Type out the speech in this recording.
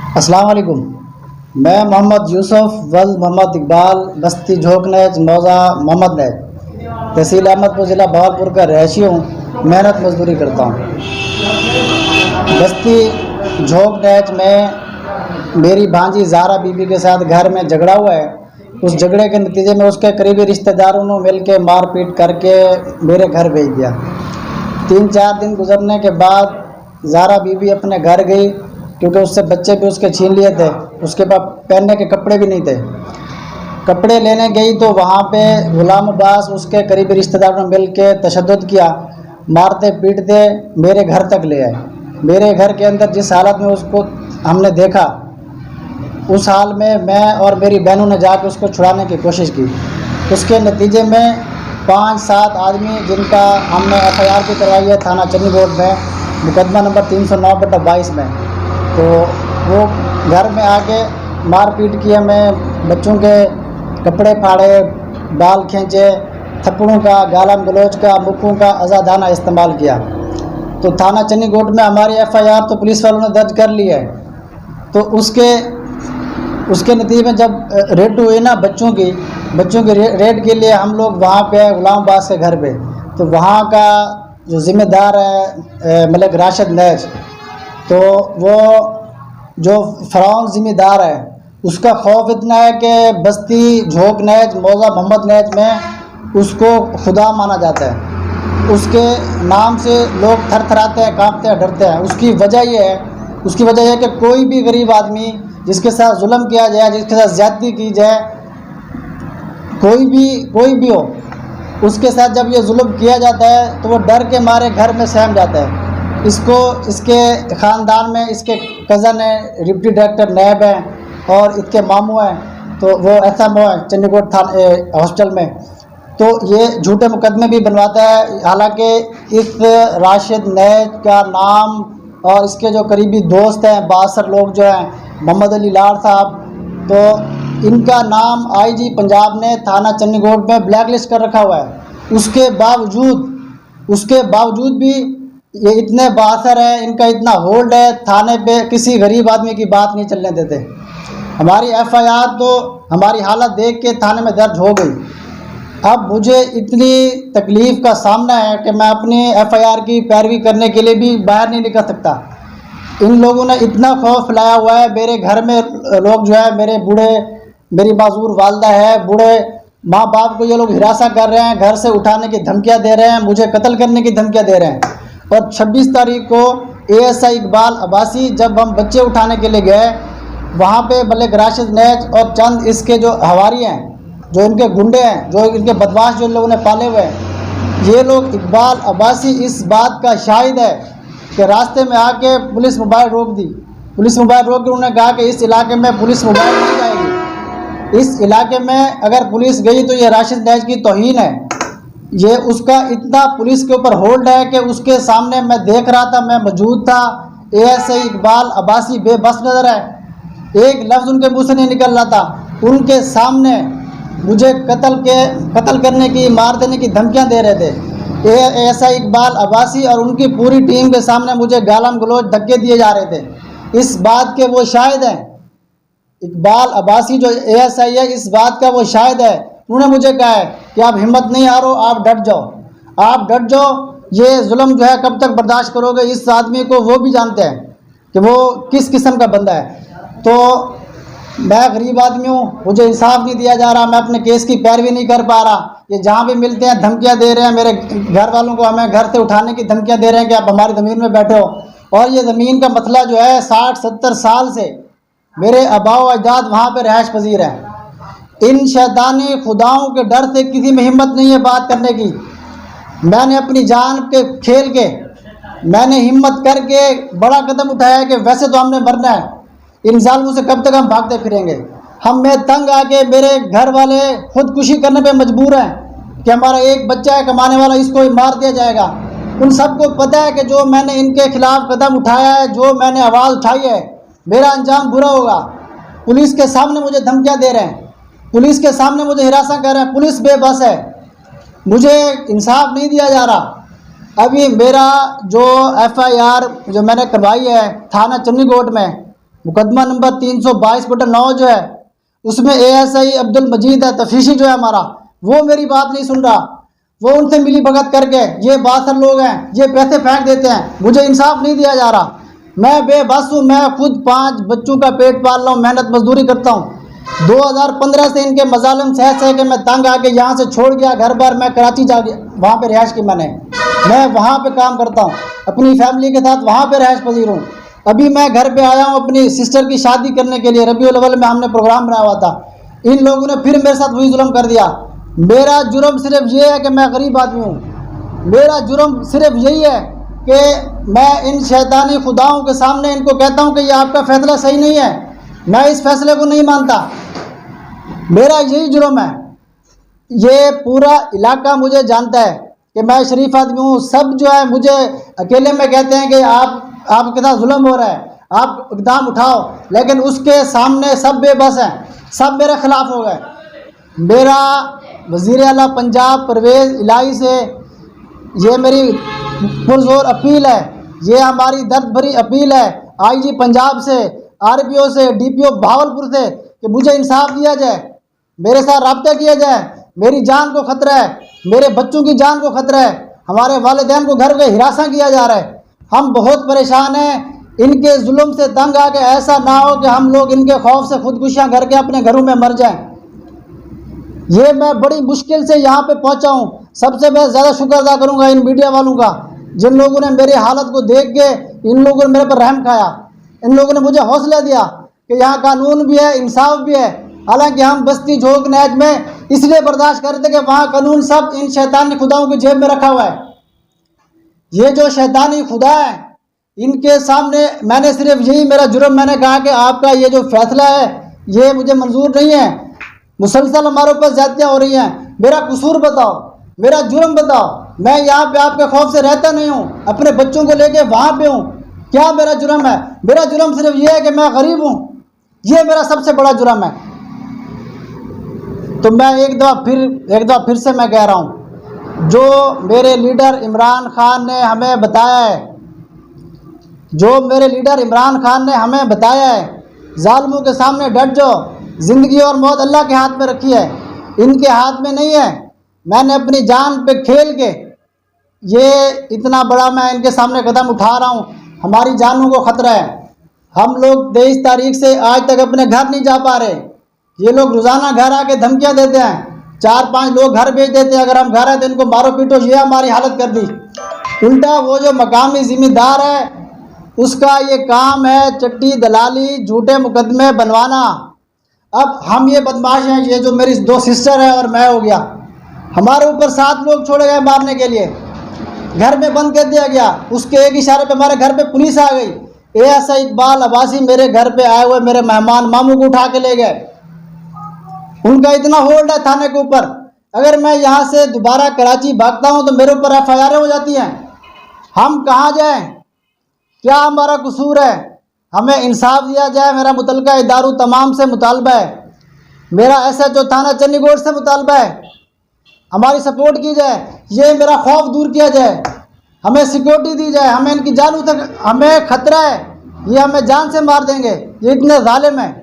अस्सलाम वालेकुम। मैं मोहम्मद यूसुफ वल मोहम्मद इकबाल बस्ती झोंकनेज मौज़ा मोहम्मद नैज तहसील अहमदपुर ज़िला भावलपुर का रहायशी हूँ। मेहनत मजदूरी करता हूँ। बस्ती झोंकनेज में मेरी भांजी ज़ारा बीबी के साथ घर में झगड़ा हुआ है। उस झगड़े के नतीजे में उसके करीबी रिश्तेदारों ने मिल के मारपीट करके मेरे घर भेज दिया। 3-4 दिन गुजरने के बाद ज़ारा बीबी अपने घर गई, क्योंकि उससे बच्चे भी उसके छीन लिए थे। उसके पास पहनने के कपड़े भी नहीं थे। कपड़े लेने गई तो वहाँ पे गुलाम अब्बास उसके करीबी रिश्तेदारों ने मिल के तशद्दुद किया, मारते पीटते मेरे घर तक ले आए। मेरे घर के अंदर जिस हालत में उसको हमने देखा, उस हाल में मैं और मेरी बहनों ने जाकर उसको छुड़ाने की कोशिश की। उसके नतीजे में 5-7 आदमी, जिनका हमने FIR भी करवाई है थाना चन्नीगोड में, मुकदमा नंबर 309/22 में, तो वो घर में आके मारपीट की, हमें बच्चों के कपड़े फाड़े, बाल खींचे, थप्पड़ों का, गालम गलोच का, मुक्कों का अज़ादाना इस्तेमाल किया। तो थाना चन्नीगोड में हमारी FIR तो पुलिस वालों ने दर्ज कर ली है। तो उसके नतीजे में जब रेड हुई ना बच्चों की रेड के लिए हम लोग वहाँ पे आए गुलाम अब्बास के घर पे। तो वहाँ का जो ज़िम्मेदार है मलिक राशिद नैज, तो वो जो फ़िरौन ज़िम्मेदार है, उसका खौफ इतना है कि बस्ती झोंकनेज मौज़ा मोहम्मद नैज में उसको खुदा माना जाता है। उसके नाम से लोग थरथराते हैं, कांपते हैं, डरते हैं। उसकी वजह यह है कि कोई भी गरीब आदमी जिसके साथ जुल्म किया जाए, जिसके साथ ज़्यादती की जाए, कोई भी हो, उसके साथ जब ये जुल्म किया जाता है तो वो डर के मारे घर में सहम जाता है। इसके ख़ानदान में इसके कज़न है, डिप्टी डायरेक्टर नैब हैं और इसके मामू हैं, तो वो SMO है चंडीगढ़ हॉस्पिटल में। तो ये झूठे मुकदमे भी बनवाता है। हालांकि इस राशिद नैज का नाम और इसके जो करीबी दोस्त हैं, 62 लोग जो हैं, मोहम्मद अली लाड़ साहब, तो इनका नाम IG पंजाब ने थाना चन्नीगढ़ में ब्लैक लिस्ट कर रखा हुआ है। उसके बावजूद भी ये इतने बासर है, इनका इतना होल्ड है, थाने पे किसी गरीब आदमी की बात नहीं चलने देते। हमारी FIR तो हमारी हालत देख के थाने में दर्ज हो गई। अब मुझे इतनी तकलीफ़ का सामना है कि मैं अपनी FIR की पैरवी करने के लिए भी बाहर नहीं निकल सकता। इन लोगों ने इतना खौफ लाया हुआ है। मेरे घर में लोग जो है, मेरी माजूर वालदा है, बूढ़े माँ बाप को ये लोग हिरासा कर रहे हैं, घर से उठाने की धमकियां दे रहे हैं, मुझे कत्ल करने की धमकियां दे रहे हैं। और 26 तारीख को ASI इकबाल अब्बासी, जब हम बच्चे उठाने के लिए गए, वहाँ पे मलिक राशिद नैज और चंद इसके जो हवारी हैं, जो इनके गुंडे हैं, जो इनके बदमाश जो इन लोगों ने पाले हुए हैं, ये लोग इकबाल अब्बासी इस बात का शाहिद है कि रास्ते में आके पुलिस मोबाइल रोक दी। पुलिस मोबाइल रोक के उन्होंने कहा कि इस इलाके में पुलिस मोबाइल नहीं जाएगी। इस इलाके में अगर पुलिस गई तो ये राशिद नैज की तौहीन है। ये उसका इतना पुलिस के ऊपर होल्ड है कि उसके सामने मैं देख रहा था, मैं मौजूद था। ASI इकबाल अब्बासी बेबस नज़र है, एक लफ्ज़ उनके मुँह से नहीं निकल रहा था। उनके सामने मुझे कत्ल करने की, मार देने की धमकियां दे रहे थे। ASI इकबाल अब्बासी और उनकी पूरी टीम के सामने मुझे गालम गलोच धक्के दिए जा रहे थे। इस बात के वो शाहिद हैं। इकबाल अब्बासी जो ASI है, इस बात का वो शाहिद है। उन्होंने मुझे कहा है कि आप हिम्मत नहीं हारो, आप डट जाओ। ये जुल्म जो है कब तक बर्दाश्त करोगे? इस आदमी को वो भी जानते हैं कि वो किस किस्म का बंदा है। तो मैं गरीब आदमी हूँ, मुझे इंसाफ नहीं दिया जा रहा, मैं अपने केस की पैरवी नहीं कर पा रहा। ये जहाँ भी मिलते हैं धमकियाँ दे रहे हैं, मेरे घर वालों को हमें घर से उठाने की धमकियाँ दे रहे हैं कि आप हमारी ज़मीन में बैठे हो। और ये ज़मीन का मसला जो है 60-70 साल से मेरे आबाओ अजदाद वहाँ पर रहायश पजीर हैं। इन शैतानी खुदाओं के डर से किसी में हिम्मत नहीं है बात करने की। मैंने अपनी जान के खेल के, मैंने हिम्मत करके बड़ा कदम उठाया कि वैसे तो हमने मरना है, इन जालिमों से कब तक हम भागते फिरेंगे। हम में तंग आके मेरे घर वाले खुदकुशी करने पे मजबूर हैं कि हमारा एक बच्चा है कमाने वाला, इसको मार दिया जाएगा। उन सबको पता है कि जो मैंने इनके खिलाफ कदम उठाया है, जो मैंने आवाज़ उठाई है, मेरा अंजाम बुरा होगा। पुलिस के सामने मुझे धमकियाँ दे रहे हैं, पुलिस के सामने मुझे हिरासा कर रहे हैं, पुलिस बेबस है, मुझे इंसाफ नहीं दिया जा रहा। अभी मेरा जो FIR जो मैंने करवाई है थाना चन्नीगोड में, मुकदमा नंबर 322/9 जो है उसमें ASI अब्दुल मजीद है तफीशी जो है हमारा, वो मेरी बात नहीं सुन रहा। वो उनसे मिली भगत करके, ये बासर लोग हैं, ये पैसे फेंक देते हैं, मुझे इंसाफ नहीं दिया जा रहा। मैं बेबस हूँ, मैं खुद 5 बच्चों का पेट पाल रहा हूँ, मेहनत मजदूरी करता हूँ। 2015 से इनके मजालम सह सह के मैं तंग आके यहाँ से छोड़ गया घर बार, मैं कराची जा गया, वहाँ पे रिहाइश की मैं वहाँ पे काम करता हूँ, अपनी फैमिली के साथ वहाँ पे रिहाइश पजीर हूँ। अभी मैं घर पे आया हूँ अपनी सिस्टर की शादी करने के लिए, रबीउल अव्वल में हमने प्रोग्राम बनाया हुआ था। इन लोगों ने फिर मेरे साथ वही जुल्म कर दिया। मेरा जुर्म सिर्फ ये है कि मैं गरीब आदमी हूँ। मेरा जुर्म सिर्फ यही है कि मैं इन शैतानी खुदाओं के सामने इनको कहता हूँ कि ये आपका फैसला सही नहीं है, मैं इस फैसले को नहीं मानता। मेरा यही जुर्म है। ये पूरा इलाका मुझे जानता है कि मैं शरीफ आदमी हूँ। सब जो है मुझे अकेले में कहते हैं कि आपके साथ जुल्म हो रहा है, आप इक़दाम उठाओ, लेकिन उसके सामने सब बेबस हैं, सब मेरे खिलाफ हो गए। मेरा वज़ीर आला पंजाब परवेज़ इलाही से ये मेरी पुरज़ोर अपील है, ये हमारी दर्द भरी अपील है IG पंजाब से, RPO से, DPO भावलपुर से कि मुझे इंसाफ दिया जाए, मेरे साथ रब्ता किया जाए। मेरी जान को ख़तरा है, मेरे बच्चों की जान को ख़तरा है, हमारे वालिदैन को घर पे हिरासा किया जा रहा है। हम बहुत परेशान हैं, इनके जुल्म से तंग आके ऐसा ना हो कि हम लोग इनके खौफ से खुदकुशियाँ करके अपने घरों में मर जाएं। ये मैं बड़ी मुश्किल से यहाँ पे पहुँचा हूँ। सबसे मैं ज़्यादा शुक्र अदा करूँगा इन मीडिया वालों का, जिन लोगों ने मेरी हालत को देख के इन लोगों ने मेरे पर रहम खाया, इन लोगों ने मुझे हौसला दिया कि यहाँ कानून भी है, इंसाफ भी है। हालांकि हम बस्ती झोंक नैज में इसलिए बर्दाश्त करते कि वहाँ कानून सब इन शैतानी खुदाओं की जेब में रखा हुआ है। ये जो शैतानी खुदा है, इनके सामने मैंने सिर्फ यही मेरा जुर्म, मैंने कहा कि आपका ये जो फैसला है ये मुझे मंजूर नहीं है। मुसलसल हमारे ऊपर ज़्यादतियाँ हो रही हैं, मेरा कसूर बताओ, मेरा जुर्म बताओ। मैं यहाँ पे आपके खौफ से रहता नहीं हूँ, अपने बच्चों को लेके वहाँ पे हूँ। क्या मेरा जुर्म है? मेरा जुर्म सिर्फ ये है कि मैं गरीब हूँ, ये मेरा सबसे बड़ा जुर्म है। तो मैं एक दफ़ा फिर से मैं कह रहा हूँ, जो मेरे लीडर इमरान खान ने हमें बताया है, जो मेरे लीडर इमरान खान ने हमें बताया है, जालिमों के सामने डट जाओ, ज़िंदगी और मौत अल्लाह के हाथ में रखी है, इनके हाथ में नहीं है। मैंने अपनी जान पे खेल के ये इतना बड़ा मैं इनके सामने कदम उठा रहा हूँ, हमारी जानों को ख़तरा है। हम लोग 23 तारीख से आज तक अपने घर नहीं जा पा रहे। ये लोग रोज़ाना घर आके धमकियाँ देते हैं, 4-5 लोग घर भेज देते हैं, अगर हम घर आए तो इनको मारो पीटो। ये हमारी हालत कर दी। उल्टा वो जो मकामी ज़िम्मेदार है उसका ये काम है चट्टी दलाली, झूठे मुकदमे बनवाना। अब हम ये बदमाश हैं, ये जो मेरी 2 सिस्टर है और मैं हो गया, हमारे ऊपर 7 लोग छोड़े गए मारने के लिए, घर में बंद कर दिया गया। उसके एक इशारे पे हमारे घर पे पुलिस आ गई। ASI इकबाल अब्बासी मेरे घर पे आए हुए मेरे मेहमान मामू को उठा के ले गए। उनका इतना होल्ड है थाने के ऊपर, अगर मैं यहाँ से दोबारा कराची भागता हूँ तो मेरे ऊपर FIR हो जाती हैं। हम कहाँ जाएं? क्या हमारा कसूर है? हमें इंसाफ दिया जाए। मेरा मुतलका इदारों तमाम से मुतालबा है, मेरा SHO थाना चन्नीगोड से मुतालबा है, हमारी सपोर्ट की जाए, ये मेरा खौफ दूर किया जाए, हमें सिक्योरिटी दी जाए। हमें इनकी जानों तक हमें ख़तरा है, ये हमें जान से मार देंगे, ये इतने जालिम हैं।